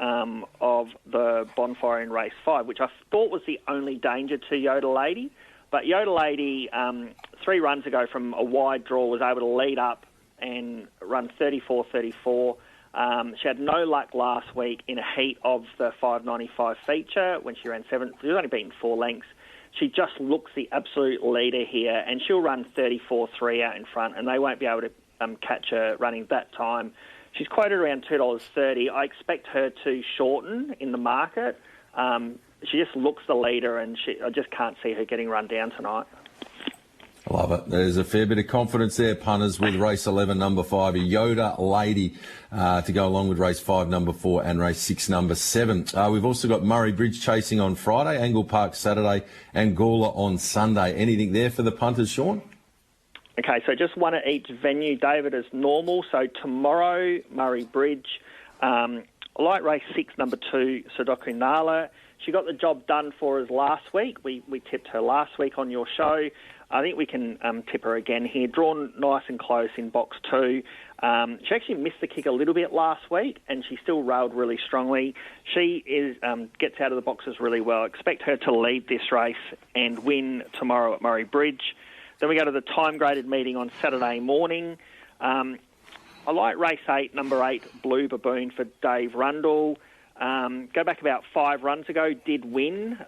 Speaker 8: of the bonfire in race 5, which I thought was the only danger to Yoda Lady. But Yoda Lady, 3 runs ago from a wide draw, was able to lead up and run 34.34. She had no luck last week in a heat of the 5.95 feature when she ran 7. She was only beaten 4 lengths. she just looks the absolute leader here, and she'll run 34.3 out in front, and they won't be able to catch her running that time. She's quoted around $2.30. I expect her to shorten in the market. She just looks the leader, and I just can't see her getting run down tonight.
Speaker 2: I love it. There's a fair bit of confidence there, punters, with race 11, number 5, Yoda Lady, to go along with race 5, number 4, and race 6, number 7. We've also got Murray Bridge chasing on Friday, Angle Park Saturday, and Gawler on Sunday. Anything there for the punters, Sean?
Speaker 8: Okay, so just one at each venue, David, as normal. So tomorrow, Murray Bridge, light race 6, number 2, Sudoku Nala. She got the job done for us last week. We tipped her last week on your show. I think we can tip her again here. Drawn nice and close in box 2. She actually missed the kick a little bit last week, and she still railed really strongly. She gets out of the boxes really well. Expect her to lead this race and win tomorrow at Murray Bridge. Then we go to the time-graded meeting on Saturday morning. I like race 8, number 8, Blue Baboon for Dave Rundle. Go back about 5 runs ago, did win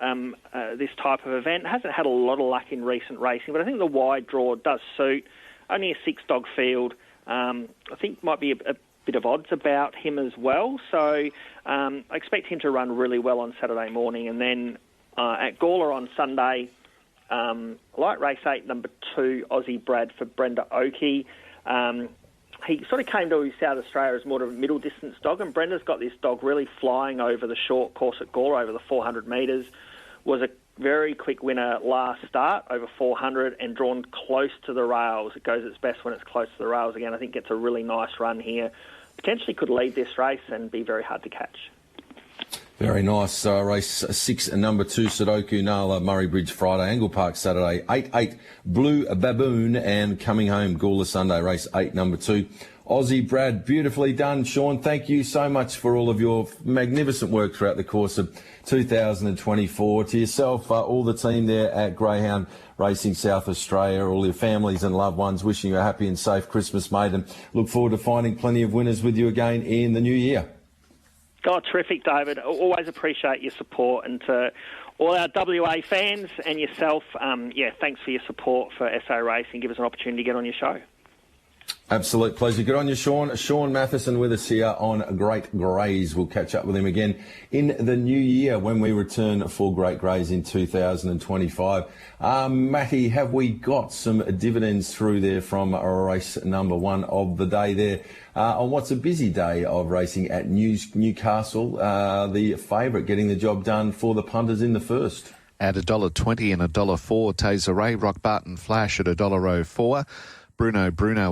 Speaker 8: this type of event. Hasn't had a lot of luck in recent racing, but I think the wide draw does suit. Only a 6-dog field. I think might be a bit of odds about him as well. So I expect him to run really well on Saturday morning. And then at Gawler on Sunday, light race 8, number 2, Aussie Brad for Brenda Oakey. He sort of came to South Australia as more of a middle-distance dog, and Brenda's got this dog really flying over the short course at Gawler, over the 400 metres. Was a very quick winner last start, over 400, and drawn close to the rails. It goes its best when it's close to the rails again. I think gets a really nice run here. Potentially could lead this race and be very hard to catch.
Speaker 2: Very nice. Race 6, number 2, Sudoku Nala, Murray Bridge Friday, Angle Park Saturday, 8, Blue Baboon, and coming home, Gawler Sunday, race 8, number 2. Aussie Brad, beautifully done. Sean, thank you so much for all of your magnificent work throughout the course of 2024. To yourself, all the team there at Greyhound Racing South Australia, all your families and loved ones, wishing you a happy and safe Christmas, mate, and look forward to finding plenty of winners with you again in the new year.
Speaker 8: Oh, terrific, David. Always appreciate your support. And to all our WA fans and yourself, thanks for your support for SA Racing. Give us an opportunity to get on your show.
Speaker 2: Absolute pleasure. Good on you, Sean. Sean Matheson with us here on Great Greys. We'll catch up with him again in the new year when we return for Great Greys in 2025. Matty, have we got some dividends through there from race number 1 of the day there on what's a busy day of racing at Newcastle? The favourite getting the job done for the punters in the first.
Speaker 4: At $1.20 and $1.04, Taser Ray, Rock Barton Flash at $1.04. Bruno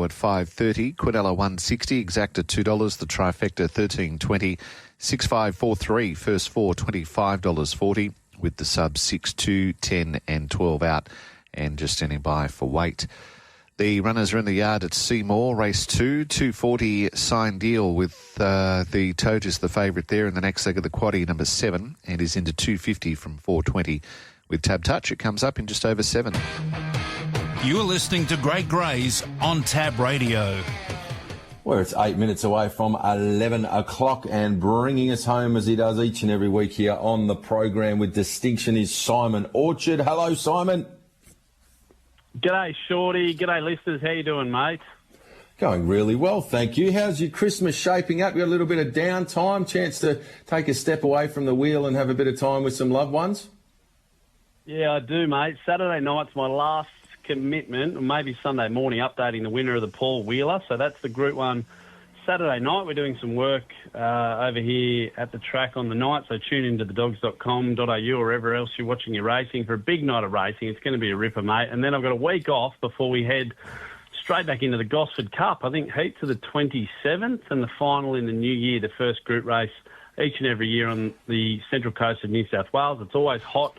Speaker 4: at $5.30, Quinella $1.60, Exacta $2, the trifecta $13.20, 6.543, first 4 $25.40, with the subs 6, 2, 10 and 12 out, and just standing by for weight. The runners are in the yard at Seymour, race 2, 240 Sign Deal with the Toad is the favourite there in the next leg of the quaddie, number 7, and is into 250 from 420. With Tab Touch, it comes up in just over 7.
Speaker 5: You're listening to Great Greys on Tab Radio.
Speaker 2: Well, it's 8 minutes away from 11 o'clock, and bringing us home as he does each and every week here on the program with distinction is Simon Orchard. Hello, Simon.
Speaker 9: G'day, Shorty. G'day, listeners. How you doing, mate?
Speaker 2: Going really well, thank you. How's your Christmas shaping up? You got a little bit of downtime, chance to take a step away from the wheel and have a bit of time with some loved ones?
Speaker 9: Yeah, I do, mate. Saturday night's my last commitment, or maybe Sunday morning, updating the winner of the Paul Wheeler. So that's the Group 1 Saturday night. We're doing some work over here at the track on the night, so tune into thedogs.com.au or wherever else you're watching your racing for a big night of racing. It's going to be a ripper, mate. And then I've got a week off before we head straight back into the Gosford Cup. I think heats are the 27th and the final in the new year, the first group race each and every year on the central coast of New South Wales. It's always hot.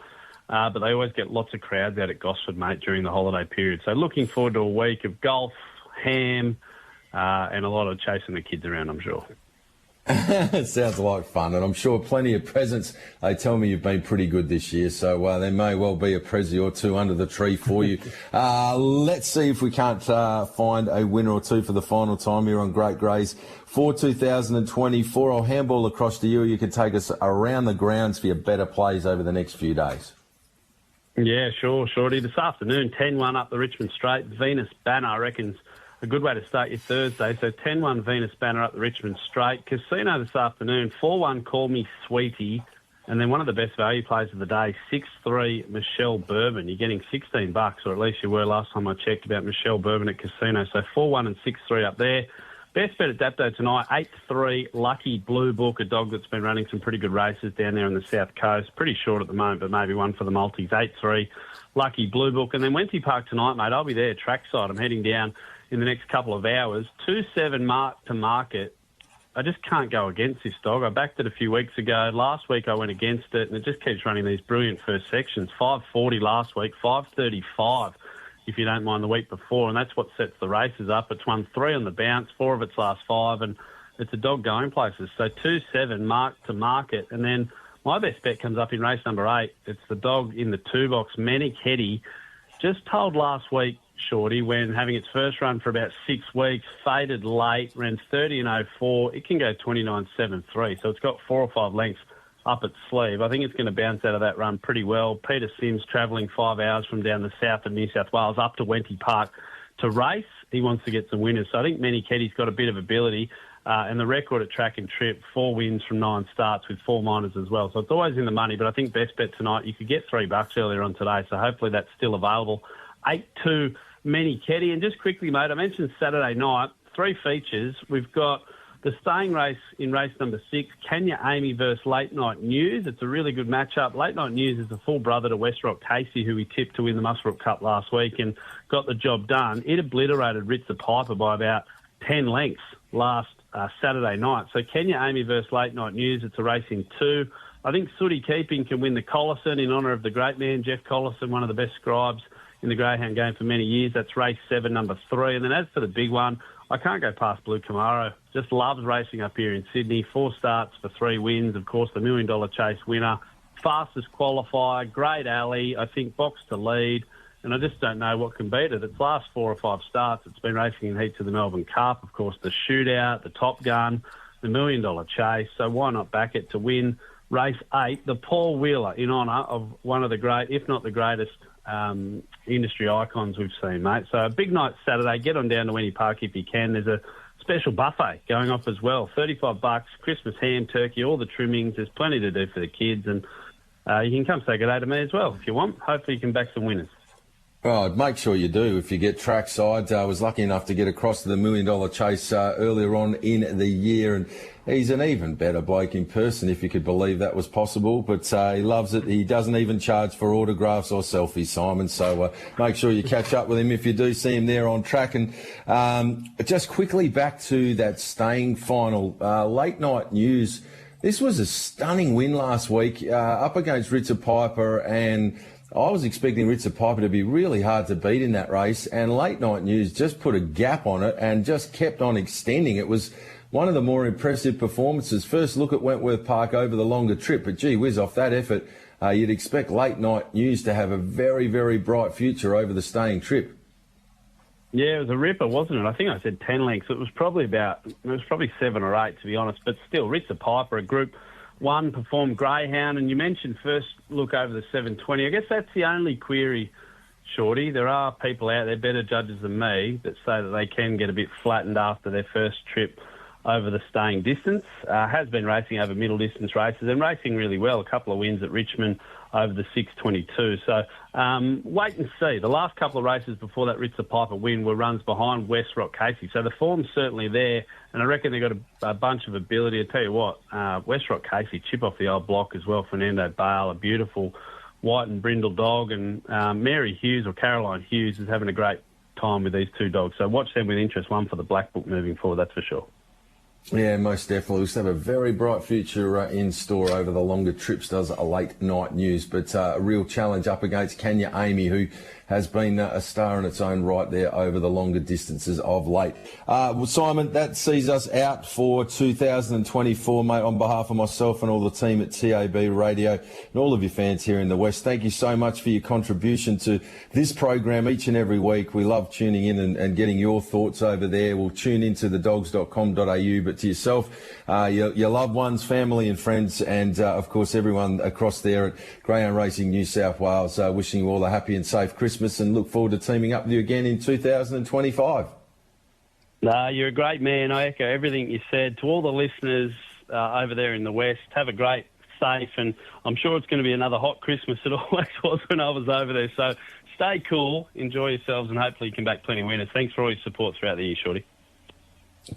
Speaker 9: But they always get lots of crowds out at Gosford, mate, during the holiday period. So looking forward to a week of golf, ham, and a lot of chasing the kids around, I'm sure.
Speaker 2: It sounds like fun, and I'm sure plenty of presents. They tell me you've been pretty good this year, so there may well be a present or two under the tree for you. Let's see if we can't find a winner or two for the final time here on Great Greys for 2024. I'll handball across to you. You can take us around the grounds for your better plays over the next few days.
Speaker 9: Yeah, sure, Shorty. This afternoon, 10-1 up the Richmond Straight. Venus Banner, I reckon's a good way to start your Thursday. So 10-1 Venus Banner up the Richmond Straight. Casino this afternoon, 4-1 Call Me Sweetie. And then one of the best value plays of the day, 6-3 Michelle Bourbon. You're getting $16, or at least you were last time I checked about Michelle Bourbon at Casino. So 4-1 and 6-3 up there. Best bet at Dapto tonight, 8-3 Lucky Blue Book, a dog that's been running some pretty good races down there on the South Coast. Pretty short at the moment, but maybe one for the multis. 8-3 Lucky Blue Book. And then Wenty Park tonight, mate, I'll be there trackside. I'm heading down in the next couple of hours. 2-7 Mark to Market. I just can't go against this dog. I backed it a few weeks ago. Last week I went against it, and it just keeps running these brilliant first sections. 5:40 last week, 5:35. If you don't mind, the week before, and that's what sets the races up. It's won 3 on the bounce, 4 of its last 5, and it's a dog going places. So 2-7 Mark to Market, and then my best bet comes up in race number 8. It's the dog in the 2-box, Manichetti. Just told last week, Shorty, when having its first run for about 6 weeks, faded late, ran 30-04. It can go 29.73, so it's got 4 or 5 lengths up its sleeve. I think it's going to bounce out of that run pretty well. Peter Sims travelling 5 hours from down the south of New South Wales up to Wenty Park to race. He wants to get some winners. So I think Manichetti's got a bit of ability. And the record at Track and Trip, 4 wins from 9 starts with 4 minors as well. So it's always in the money. But I think best bet tonight, you could get $3 earlier on today. So hopefully that's still available. 8-2 Manichetti. And just quickly, mate, I mentioned Saturday night, 3 features. We've got the staying race in race number 6, Kenya Amy versus Late Night News. It's a really good matchup. Late Night News is a full brother to West Rock Casey, who we tipped to win the Muswellbrook Cup last week and got the job done. It obliterated Ritzer Piper by about 10 lengths last Saturday night. So Kenya Amy versus Late Night News, it's a race in 2. I think Sooty Keeping can win the Collison in honour of the great man, Jeff Collison, one of the best scribes in the greyhound game for many years. That's race 7, number 3. And then as for the big one, I can't go past Blue Camaro. Just loves racing up here in Sydney. 4 starts for 3 wins. Of course, the $1 Million Chase winner. Fastest qualifier. Great alley. I think box to lead. And I just don't know what can beat it. Its last 4 or 5 starts, it's been racing in heats of the Melbourne Cup. Of course, the Shootout, the Top Gun, the $1 Million Chase. So why not back it to win race 8, the Paul Wheeler, in honour of one of the great, if not the greatest, industry icons we've seen, mate. So a big night Saturday. Get on down to Wenty Park if you can. There's a special buffet going off as well. $35, Christmas ham, turkey, all the trimmings. There's plenty to do for the kids, and you can come say good day to me as well if you want. Hopefully you can back some winners.
Speaker 2: Oh, make sure you do if you get trackside. I was lucky enough to get across to the $1 Million Chase earlier on in the year, and he's an even better bloke in person, if you could believe that was possible. But he loves it. He doesn't even charge for autographs or selfies, Simon. So make sure you catch up with him if you do see him there on track. And just quickly back to that staying final, Late Night News. This was a stunning win last week up against Ritzer Piper, and I was expecting Ritzer Piper to be really hard to beat in that race, and Late Night News just put a gap on it and just kept on extending. It was one of the more impressive performances. First look at Wentworth Park over the longer trip, but gee whiz, off that effort, you'd expect Late Night News to have a very, very bright future over the staying trip.
Speaker 9: Yeah, it was a ripper, wasn't it? I think I said 10 lengths. It was probably 7 or 8, to be honest, but still, Ritzer Piper, a Group 1 performed greyhound, and you mentioned first look over the 720. I guess that's the only query, Shorty. There are people out there, better judges than me, that say that they can get a bit flattened after their first trip over the staying distance. Has been racing over middle distance races and racing really well. A couple of wins at Richmond over the 622. So wait and see. The last couple of races before that Ritzer Piper win were runs behind West Rock Casey. So the form's certainly there, and I reckon they've got a bunch of ability. I tell you what, West Rock Casey, chip off the old block as well. Fernando Bale, a beautiful white and brindle dog, and Mary Hughes or Caroline Hughes is having a great time with these 2 dogs. So watch them with interest. One for the Black Book moving forward, that's for sure.
Speaker 2: Yeah, most definitely. We still have a very bright future in store over the longer trips, does a Late Night News. But a real challenge up against Kenya Amy, who has been a star in its own right there over the longer distances of late. Well, Simon, that sees us out for 2024, mate, on behalf of myself and all the team at TAB Radio and all of your fans here in the West. Thank you so much for your contribution to this program each and every week. We love tuning in and getting your thoughts over there. We'll tune into thedogs.com.au, but but to yourself, your loved ones, family and friends, and of course everyone across there at Greyhound Racing New South Wales. Wishing you all a happy and safe Christmas, and look forward to teaming up with you again in 2025.
Speaker 9: No, you're a great man. I echo everything you said. To all the listeners over there in the West, have a great, safe, and I'm sure it's going to be another hot Christmas. It always was when I was over there. So stay cool, enjoy yourselves, and hopefully you can back plenty of winners. Thanks for all your support throughout the year, Shorty.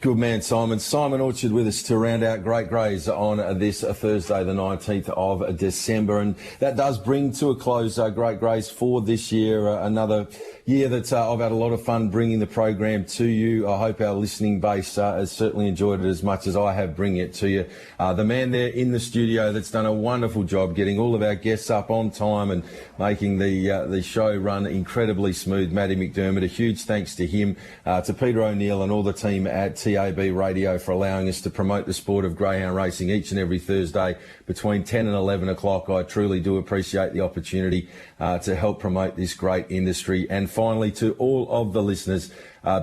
Speaker 2: Good man, Simon. Simon Orchard with us to round out Great Greys on this Thursday, the 19th of December. And that does bring to a close Great Greys for this year. Another year that I've had a lot of fun bringing the program to you. I hope our listening base has certainly enjoyed it as much as I have bringing it to you. The man there in the studio that's done a wonderful job getting all of our guests up on time and making the show run incredibly smooth, Matty McDermott. A huge thanks to him, to Peter O'Neill and all the team at TAB Radio for allowing us to promote the sport of greyhound racing each and every Thursday between 10 and 11 o'clock. I truly do appreciate the opportunity to help promote this great industry. And finally, to all of the listeners,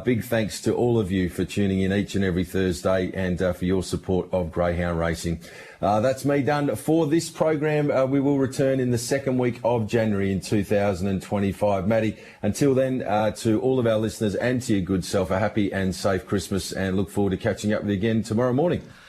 Speaker 2: big thanks to all of you for tuning in each and every Thursday and for your support of greyhound racing. That's me done for this program. We will return in the second week of January in 2025. Matty, until then, to all of our listeners and to your good self, a happy and safe Christmas, and look forward to catching up with you again tomorrow morning.